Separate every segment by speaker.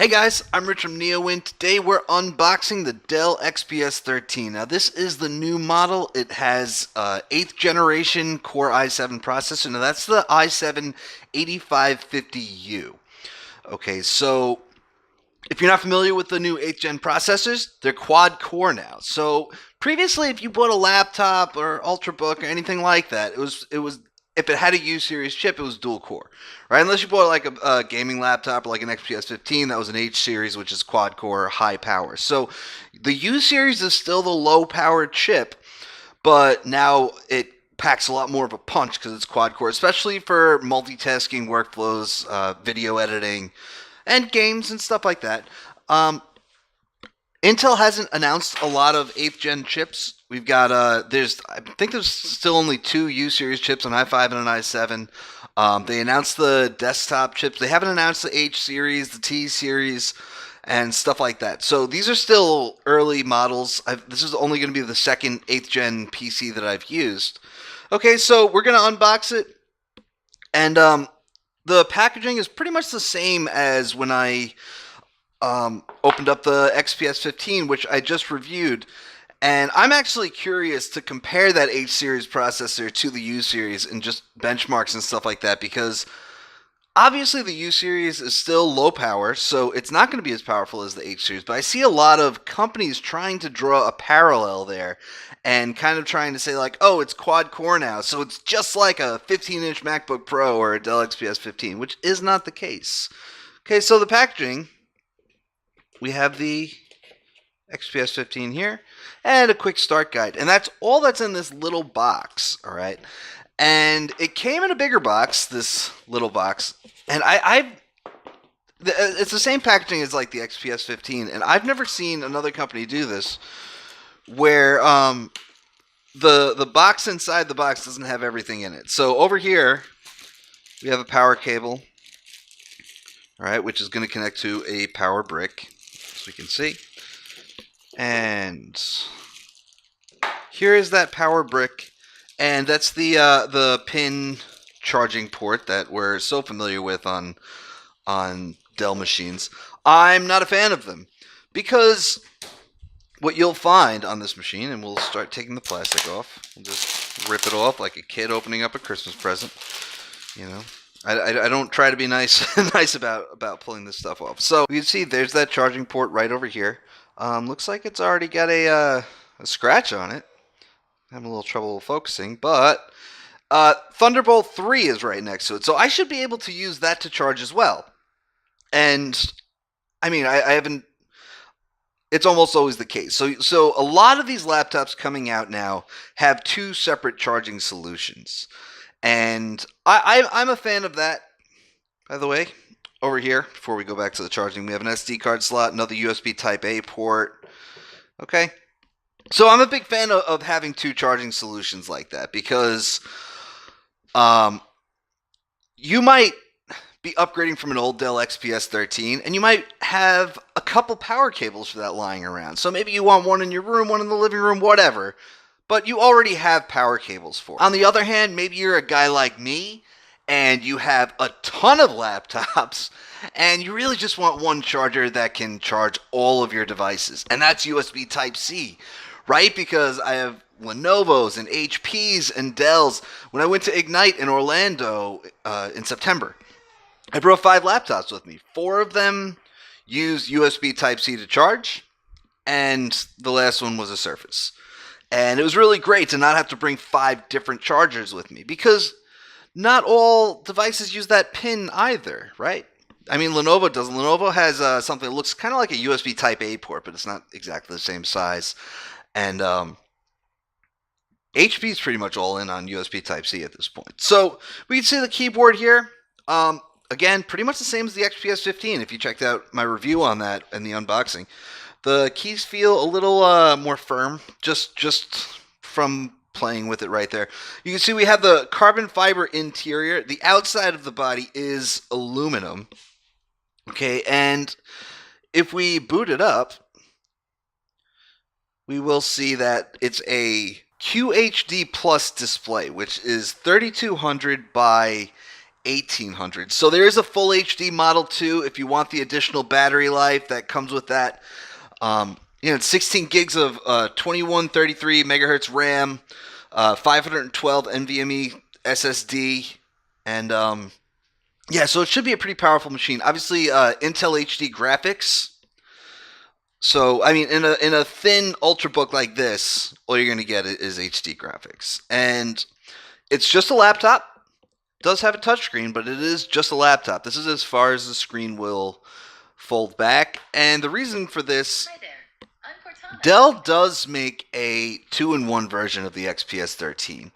Speaker 1: Hey guys, I'm Rich from NeoWin. Today we're unboxing the Dell XPS 13. Now this is the new model. It has 8th generation Core i7 processor. Now that's the i7 8550U. Okay, so if you're not familiar with the new 8th gen processors, they're quad core now. So previously, if you bought a laptop or Ultrabook or anything like that, it was if it had a U series chip, it was dual core, right? Unless you bought like a gaming laptop or like an XPS 15, that was an H series, which is quad core, high power. So the U series is still the low power chip, but now it packs a lot more of a punch because it's quad core, especially for multitasking workflows, video editing, and games and stuff like that. Um, Intel hasn't announced a lot of 8th gen chips. We've got I think there's still only two U series chips, an i5 and an i7. They announced the desktop chips. They haven't announced the H series, the T series, and stuff like that. So these are still early models. This is only going to be the second 8th gen PC that I've used. Okay, so we're going to unbox it, and the packaging is pretty much the same as when I opened up the XPS 15, which I just reviewed. And I'm actually curious to compare that H series processor to the U series and just benchmarks and stuff like that, because obviously the U series is still low power, so it's not going to be as powerful as the H series. But I see a lot of companies trying to draw a parallel there and kind of trying to say, like, oh, it's quad core now, so it's just like a 15-inch MacBook Pro or a Dell XPS 15, which is not the case. Okay, so the packaging, we have the XPS 15 here, and a quick start guide. And that's all that's in this little box, all right? And it came in a bigger box, this little box, and it's the same packaging as like the XPS 15, and I've never seen another company do this, where the box inside the box doesn't have everything in it. So over here, we have a power cable, all right, which is going to connect to a power brick, as we can see. And here is that power brick, and that's the pin charging port that we're so familiar with on Dell machines. I'm not a fan of them, because what you'll find on this machine, and we'll start taking the plastic off. We'll just rip it off like a kid opening up a Christmas present. You know, I don't try to be nice about pulling this stuff off. So you can see there's that charging port right over here. Looks like it's already got a scratch on it. Having a little trouble focusing, but Thunderbolt 3 is right next to it, so I should be able to use that to charge as well. And I mean, I haven't. It's almost always the case. So a lot of these laptops coming out now have two separate charging solutions, and I'm a fan of that. By the way, over here, before we go back to the charging, we have an SD card slot, another USB Type A port. Okay, so I'm a big fan of having two charging solutions like that, because you might be upgrading from an old Dell XPS 13, and you might have a couple power cables for that lying around. So maybe you want one in your room, one in the living room, whatever, but you already have power cables for it. On the other hand, maybe you're a guy like me, and you have a ton of laptops, and you really just want one charger that can charge all of your devices, and that's USB Type-C, right? Because I have Lenovo's and HP's and Dell's. When I went to Ignite in Orlando in September, I brought 5 laptops with me. 4 of them used USB Type-C to charge, and the last one was a Surface. And it was really great to not have to bring 5 different chargers with me, because not all devices use that pin either, right? I mean, Lenovo doesn't. Lenovo has something that looks kind of like a USB Type A port, but it's not exactly the same size. And HP is pretty much all in on USB Type-C at this point. So we can see the keyboard here. Again, pretty much the same as the XPS 15. If you checked out my review on that and the unboxing, the keys feel a little more firm, just from playing with it right there. You can see we have the carbon fiber interior. The outside of the body is aluminum. Okay, and if we boot it up, we will see that it's a QHD Plus display, which is 3200 by 1800. So there is a full HD model too if you want the additional battery life that comes with that. It's 16 gigs of 2133 megahertz RAM, 512 NVMe SSD, and yeah, so it should be a pretty powerful machine. Obviously, Intel HD graphics. So I mean, in a thin ultrabook like this, all you're gonna get is HD graphics, and it's just a laptop. It does have a touchscreen, but it is just a laptop. This is as far as the screen will fold back, and the reason for this. Dell does make a 2-in-1 version of the XPS 13.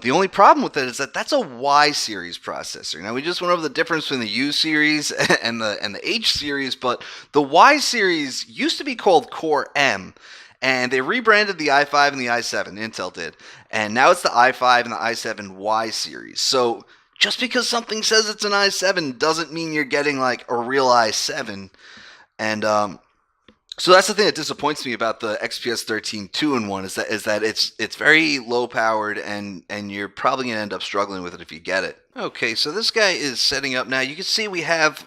Speaker 1: The only problem with it is that that's a Y series processor. Now we just went over the difference between the U series and the H series, but the Y series used to be called Core M, and they rebranded the i5 and the i7. Intel did, and now it's the i5 and the i7 Y series. So just because something says it's an i7 doesn't mean you're getting like a real i7, and so that's the thing that disappoints me about the XPS 13 2-in-1 is that it's very low powered and you're probably gonna end up struggling with it if you get it. Okay, so this guy is setting up now. You can see we have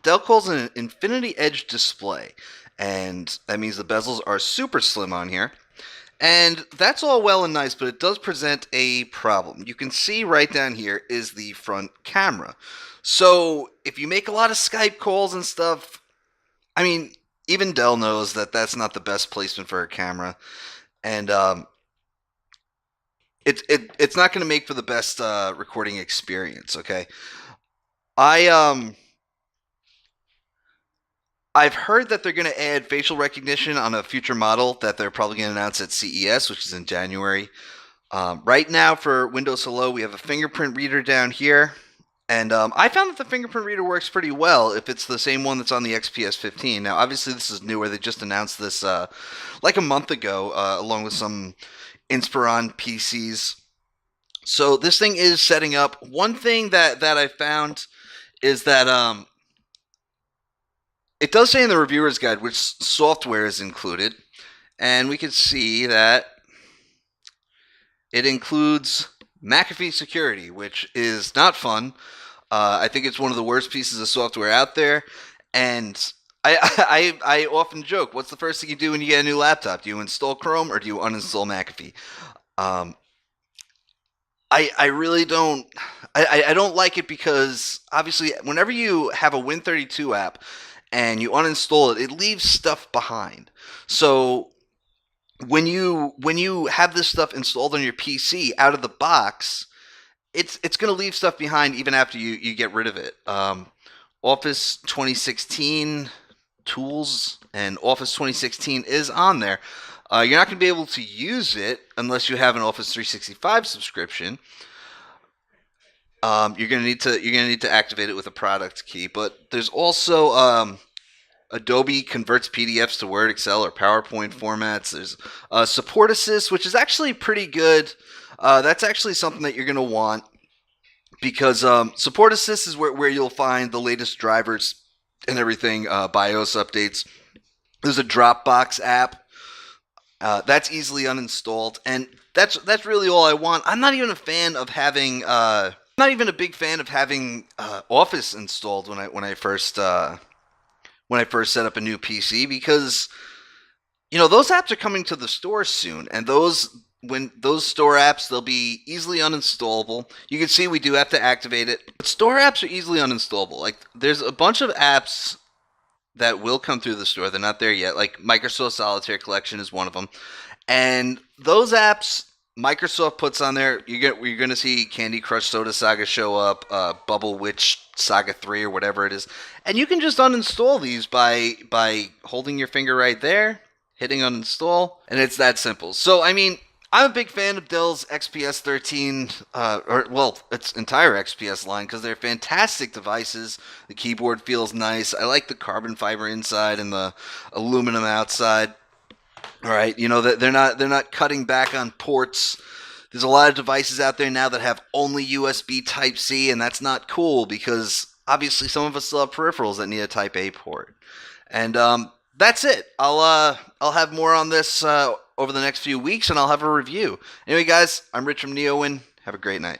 Speaker 1: Dell calls an Infinity Edge display, and that means the bezels are super slim on here. And that's all well and nice, but it does present a problem. You can see right down here is the front camera. So if you make a lot of Skype calls and stuff, I mean, even Dell knows that that's not the best placement for a camera, and it's not going to make for the best recording experience. Okay, I've heard that they're going to add facial recognition on a future model that they're probably going to announce at CES, which is in January. Right now, for Windows Hello, we have a fingerprint reader down here. And I found that the fingerprint reader works pretty well if it's the same one that's on the XPS 15. Now, obviously, this is newer. They just announced this like a month ago, along with some Inspiron PCs. So this thing is setting up. One thing that I found is that it does say in the reviewer's guide which software is included. And we can see that it includes McAfee Security, which is not fun. I think it's one of the worst pieces of software out there, and I often joke, what's the first thing you do when you get a new laptop? Do you install Chrome or do you uninstall McAfee? I really don't. I don't like it because obviously whenever you have a Win32 app and you uninstall it, it leaves stuff behind. So when you have this stuff installed on your PC out of the box, it's going to leave stuff behind even after you get rid of it. Office 2016 tools and Office 2016 is on there. You're not going to be able to use it unless you have an Office 365 subscription. You're going to need to activate it with a product key. But there's also Adobe converts PDFs to Word, Excel, or PowerPoint formats. There's Support Assist, which is actually pretty good. That's actually something that you're going to want because Support Assist is where you'll find the latest drivers and everything, BIOS updates. There's a Dropbox app. That's easily uninstalled, and that's really all I want. I'm not even a fan of having. Not even a big fan of having Office installed when I first set up a new PC because those apps are coming to the store soon, and when those store apps, they'll be easily uninstallable. You can see we do have to activate it, but store apps are easily uninstallable. Like there's a bunch of apps that will come through the store. They're not there yet. Like Microsoft Solitaire Collection is one of them, and those apps Microsoft puts on there. You're going to see Candy Crush Soda Saga show up, Bubble Witch Saga 3 or whatever it is, and you can just uninstall these by holding your finger right there, hitting uninstall, and it's that simple. So I mean, I'm a big fan of Dell's XPS 13, its entire XPS line because they're fantastic devices. The keyboard feels nice. I like the carbon fiber inside and the aluminum outside. All right, they're not cutting back on ports. There's a lot of devices out there now that have only USB Type-C, and that's not cool because obviously some of us still have peripherals that need a Type A port. And that's it. I'll have more on this over the next few weeks, and I'll have a review. Anyway, guys, I'm Rich from NeoWin. Have a great night.